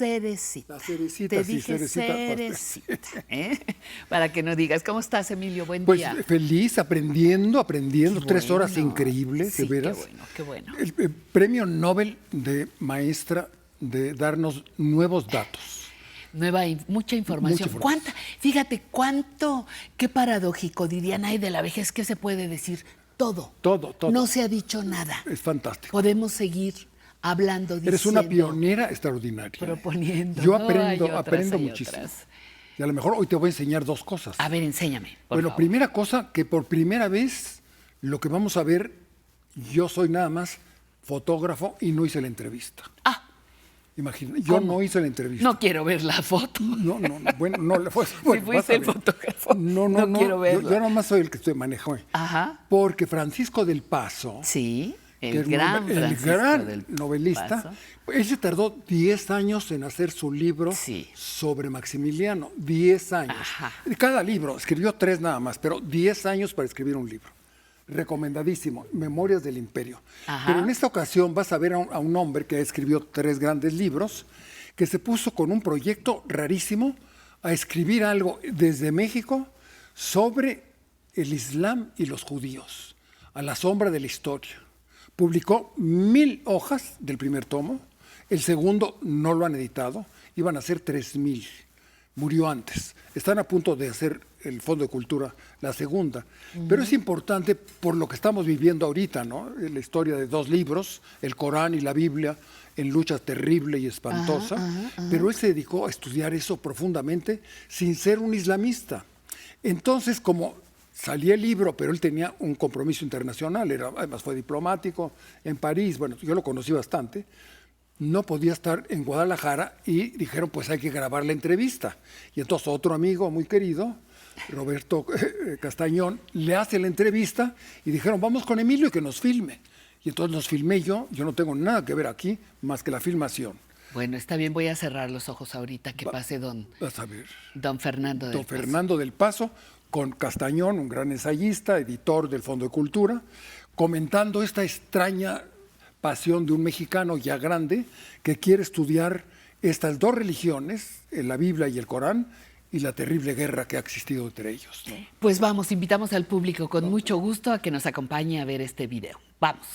Cerecita. La Cerecita, Te sí, dije Cerecita. Cerecita, Para que no digas. ¿Cómo estás, Emilio? Buen Pues día. feliz, aprendiendo, Qué 3 horas bueno. increíbles, Sí, de veras. qué bueno. El premio Nobel de maestra de darnos nuevos datos. Mucha información. Mucha información. Fíjate qué paradójico, dirían, ay, de la vejez, ¿qué se puede decir? Todo. Todo. No se ha dicho nada. Es fantástico. Podemos seguir hablando, diciendo. Eres una pionera extraordinaria. Proponiendo. Yo No, hay otras, aprendo hay muchísimo. otras. Y a lo mejor hoy te voy a enseñar 2 cosas. A ver, enséñame, por Bueno, favor. primera cosa, que por primera vez lo que vamos a ver, yo soy nada más fotógrafo y no hice la entrevista. Ah, Imagina, yo ¿cómo? no hice la entrevista. No quiero ver la foto. No, bueno, no, bueno, Si vas fuiste a el ver. fotógrafo, no quiero verla. Yo nada más soy el que estoy manejando. Ajá. Porque Francisco del Paso, Sí, que el gran Francisco del novelista, Paso. él se tardó 10 años en hacer su libro Sí. sobre Maximiliano. 10 años. Ajá. Cada libro, escribió 3 nada más, pero 10 años para escribir un libro. Recomendadísimo, Memorias del Imperio. Ajá. Pero en esta ocasión vas a ver a un hombre que escribió 3 grandes libros, que se puso con un proyecto rarísimo a escribir algo desde México sobre el Islam y los judíos, a la sombra de la historia. Publicó 1000 hojas del primer tomo, el segundo no lo han editado, iban a ser 3000. Murió antes. Están a punto de hacer el Fondo de Cultura, la segunda. Pero es importante por lo que estamos viviendo ahorita, ¿no? La historia de 2 libros, el Corán y la Biblia, en lucha terrible y espantosa. Pero él se dedicó a estudiar eso profundamente sin ser un islamista. Entonces, como salía el libro, pero él tenía un compromiso internacional, además fue diplomático en París, bueno, yo lo conocí bastante, no podía estar en Guadalajara y dijeron, pues hay que grabar la entrevista. Y entonces otro amigo muy querido, Roberto Castañón, le hace la entrevista y dijeron, vamos con Emilio y que nos filme. Y entonces nos filmé yo no tengo nada que ver aquí más que la filmación. Bueno, está bien, voy a cerrar los ojos ahorita que pase Vas a ver. don Fernando del Don Paso. Fernando del Paso, con Castañón, un gran ensayista, editor del Fondo de Cultura, comentando esta extraña pasión de un mexicano ya grande que quiere estudiar estas 2 religiones, la Biblia y el Corán, y la terrible guerra que ha existido entre ellos, ¿no? Pues vamos, invitamos al público con mucho gusto a que nos acompañe a ver este video. Vamos.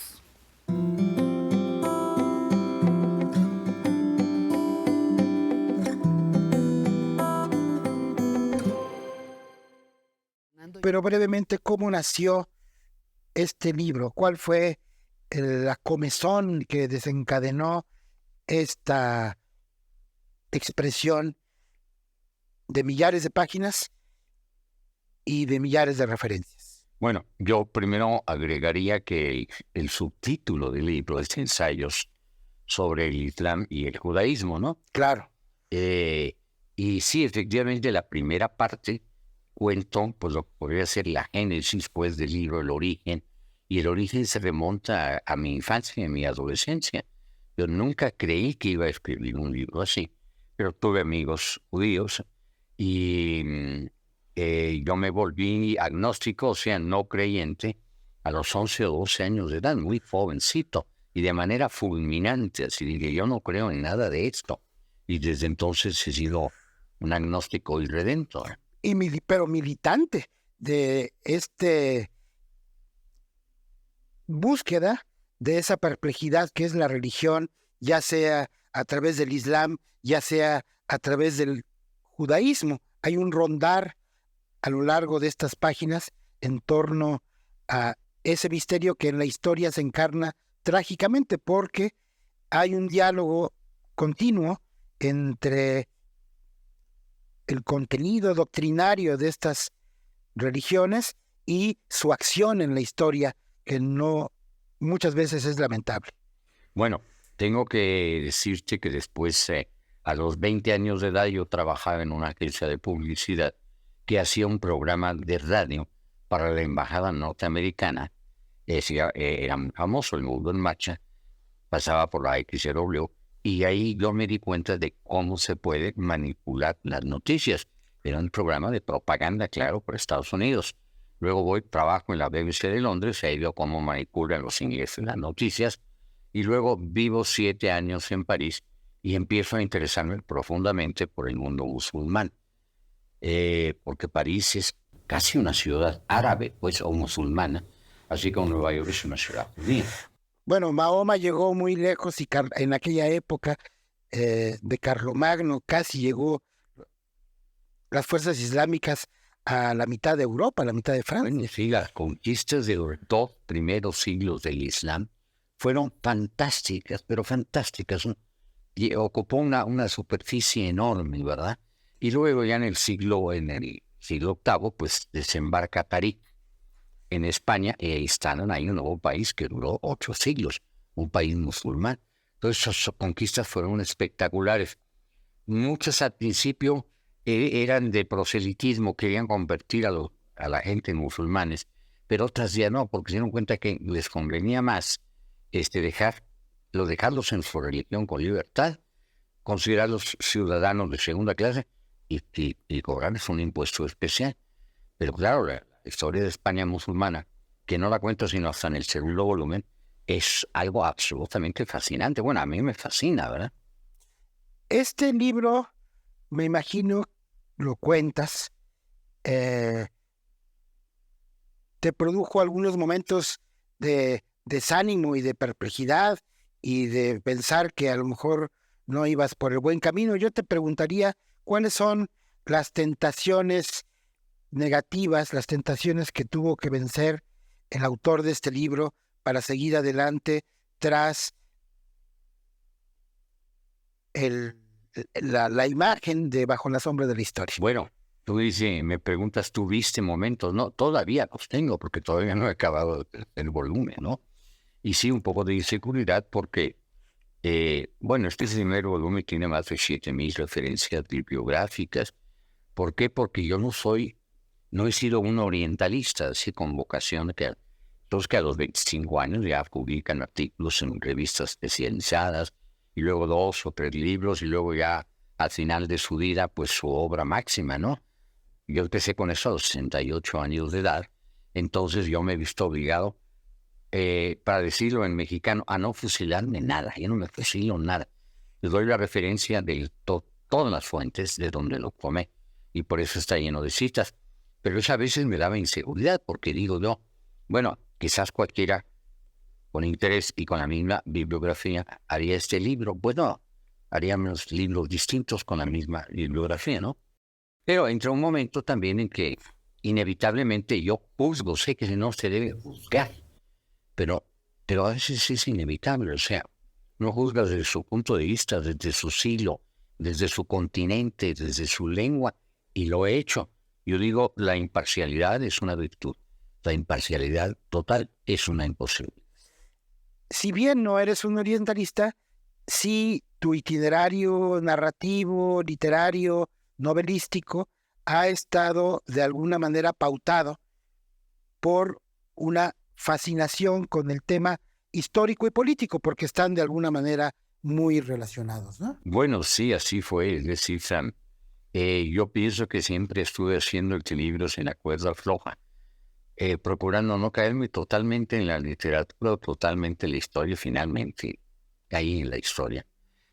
Pero brevemente, ¿cómo nació este libro? ¿Cuál fue la comezón que desencadenó esta expresión de millares de páginas y de millares de referencias? Bueno, yo primero agregaría que el subtítulo del libro es Ensayos sobre el Islam y el judaísmo, ¿no? Claro. Y sí, efectivamente, la primera parte cuento, pues lo que podría ser la génesis, pues, del libro, el origen, y el origen se remonta a mi infancia y a mi adolescencia. Yo nunca creí que iba a escribir un libro así, pero tuve amigos judíos y yo me volví agnóstico, o sea, no creyente, a los 11 o 12 años de edad, muy jovencito, y de manera fulminante, así que yo no creo en nada de esto. Y desde entonces he sido un agnóstico irredentor. Pero militante de búsqueda de esa perplejidad que es la religión, ya sea a través del Islam, ya sea a través del judaísmo. Hay un rondar a lo largo de estas páginas en torno a ese misterio que en la historia se encarna trágicamente, porque hay un diálogo continuo entre el contenido doctrinario de estas religiones y su acción en la historia, que no muchas veces es lamentable. Bueno, tengo que decirte que después, a los 20 años de edad, yo trabajaba en una agencia de publicidad que hacía un programa de radio para la embajada norteamericana. Era muy famoso, El Mundo en Marcha, pasaba por la XW, y ahí yo me di cuenta de cómo se puede manipular las noticias. Era un programa de propaganda, claro, por Estados Unidos. Luego trabajo en la BBC de Londres, ahí veo cómo manipulan los ingleses las noticias, y luego vivo 7 años en París, y empiezo a interesarme profundamente por el mundo musulmán, porque París es casi una ciudad árabe, pues, o musulmana, así como Nueva York es una ciudad judía. Bueno, Mahoma llegó muy lejos y en aquella época de Carlomagno casi llegó las fuerzas islámicas a la mitad de Europa, a la mitad de Francia. Bueno, sí, las conquistas de los 2 primeros siglos del Islam fueron fantásticas, pero fantásticas. Y ocupó una superficie enorme, ¿verdad? Y luego ya en el siglo VIII, pues desembarca Tarik en España y ahí instalan ahí un nuevo país que duró 8 siglos, un país musulmán. Entonces esas conquistas fueron espectaculares. Muchas al principio eran de proselitismo, querían convertir a la gente en musulmanes, pero otras ya no, porque se dieron cuenta que les convenía más dejarlos en su religión con libertad, considerarlos ciudadanos de segunda clase y cobrarles un impuesto especial. Pero claro, la historia de España musulmana, que no la cuento sino hasta en el segundo volumen, es algo absolutamente fascinante. Bueno, a mí me fascina, ¿verdad? Este libro, me imagino, lo cuentas, te produjo algunos momentos de desánimo y de perplejidad y de pensar que a lo mejor no ibas por el buen camino. Yo te preguntaría, ¿cuáles son las tentaciones negativas, las tentaciones que tuvo que vencer el autor de este libro para seguir adelante tras la imagen de Bajo la sombra de la historia? Bueno, tú me preguntas, ¿tuviste momentos? No, todavía los tengo, porque todavía no he acabado el volumen, ¿no? Y sí, un poco de inseguridad porque, este primer volumen tiene más de 7,000 referencias bibliográficas. ¿Por qué? Porque yo no he sido un orientalista, así con vocación, que a los 25 años ya publican artículos en revistas especializadas, y luego 2 o 3 libros, y luego ya al final de su vida, pues su obra máxima, ¿no? Yo empecé con eso a los 68 años de edad, entonces yo me he visto obligado, para decirlo en mexicano, a no fusilarme nada. Yo no me fusilo nada. Les doy la referencia de todas las fuentes de donde lo tomé, y por eso está lleno de citas. Pero eso a veces me daba inseguridad, porque digo yo, bueno, quizás cualquiera con interés y con la misma bibliografía haría este libro. Bueno, haríamos libros distintos con la misma bibliografía, ¿no? Pero entra un momento también en que inevitablemente yo juzgo, sé que no se debe juzgar, pero a veces es inevitable. O sea, no juzgas desde su punto de vista, desde su siglo, desde su continente, desde su lengua, y lo he hecho. Yo digo, la imparcialidad es una virtud. La imparcialidad total es una imposibilidad. Si bien no eres un orientalista, sí tu itinerario narrativo, literario, novelístico, ha estado de alguna manera pautado por una fascinación con el tema histórico y político, porque están de alguna manera muy relacionados, ¿no? Bueno, sí, así fue. Es decir, Sam, yo pienso que siempre estuve haciendo equilibrios en la cuerda floja, procurando no caerme totalmente en la literatura, totalmente en la historia, finalmente caí en la historia.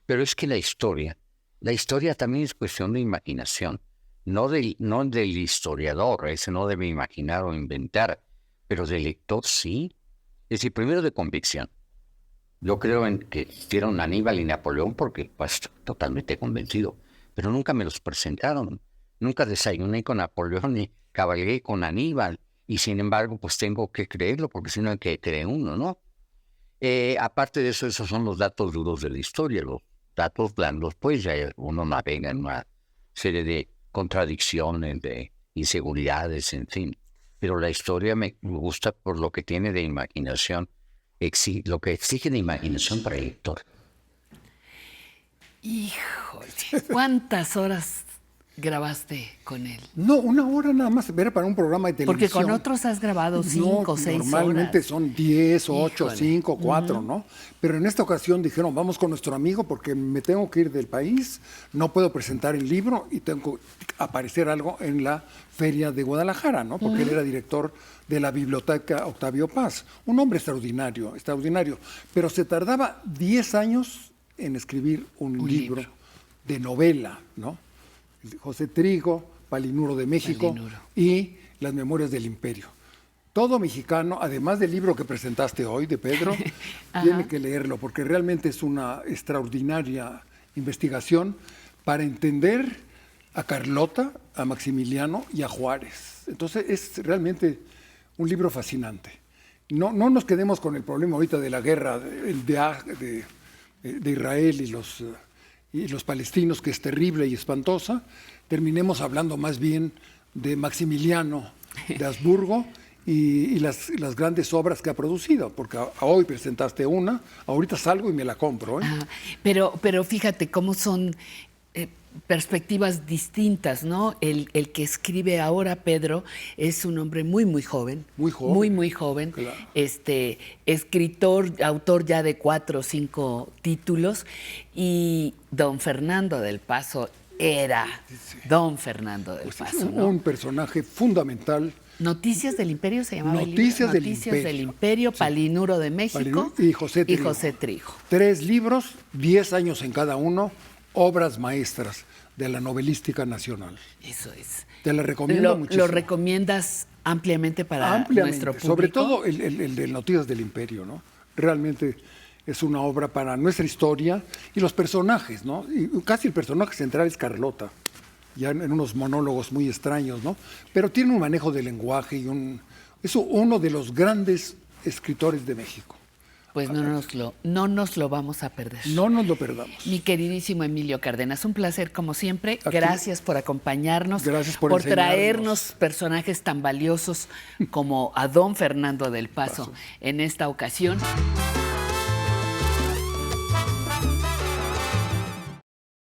Pero es que la historia también es cuestión de imaginación, no del historiador, ese no debe imaginar o inventar, pero del lector sí. Es decir, primero de convicción. Yo creo en que hicieron Aníbal y Napoleón porque pues totalmente convencido, pero nunca me los presentaron. Nunca desayuné con Napoleón ni cabalgué con Aníbal, y sin embargo pues tengo que creerlo, porque si no hay que creer uno, ¿no? Aparte de eso, esos son los datos duros de la historia. Los datos blandos, pues ya uno navega en una serie de contradicciones, de inseguridades, en fin. Pero la historia me gusta por lo que tiene de imaginación, lo que exige de imaginación para el lector. Híjole, ¿cuántas horas grabaste con él? No, 1 hora nada más, era para un programa de televisión. Porque con otros has grabado 5 o 6 horas. Normalmente son 10, 8, Híjole. 5, 4, ¿no? Pero en esta ocasión dijeron, vamos con nuestro amigo porque me tengo que ir del país, no puedo presentar el libro y tengo que aparecer algo en la Feria de Guadalajara, ¿no? Porque él era director de la Biblioteca Octavio Paz. Un hombre extraordinario, extraordinario. Pero se tardaba 10 años en escribir un libro de novela, ¿no? José Trigo, Palinuro de México Palinuro. y Las Memorias del Imperio. Todo mexicano, además del libro que presentaste hoy de Pedro, tiene que leerlo porque realmente es una extraordinaria investigación para entender a Carlota, a Maximiliano y a Juárez. Entonces es realmente un libro fascinante. No nos quedemos con el problema ahorita de la guerra de Israel y los palestinos, que es terrible y espantosa. Terminemos hablando más bien de Maximiliano de Habsburgo y las grandes obras que ha producido, porque hoy presentaste una, ahorita salgo y me la compro. Pero fíjate cómo son perspectivas distintas, ¿no? El que escribe ahora, Pedro, es un hombre muy, muy joven. Muy joven. Muy joven. Claro. Escritor, autor ya de 4 o 5 títulos. Y don Fernando del Paso era don Fernando del Paso, ¿no? Un personaje fundamental. Noticias del Imperio se llamaba Noticias el libro. del Noticias del Imperio. Imperio, Sí. Palinuro de México Y José Trigo. José Trigo. 3 libros, 10 años en cada uno, obras maestras de la novelística nacional. Eso es. Te la recomiendo muchísimo. ¿Lo recomiendas ampliamente para Ampliamente, nuestro público? sobre todo el de Noticias del Imperio, ¿no? Realmente es una obra para nuestra historia y los personajes, ¿no? Y casi el personaje central es Carlota, ya en unos monólogos muy extraños, ¿no? Pero tiene un manejo del lenguaje y es uno de los grandes escritores de México. Pues no nos lo vamos a perder. No nos lo perdamos. Mi queridísimo Emilio Cárdenas, un placer como siempre. Aquí. Gracias por acompañarnos. Gracias por enseñarnos. traernos personajes tan valiosos como a don Fernando del Paso en esta ocasión.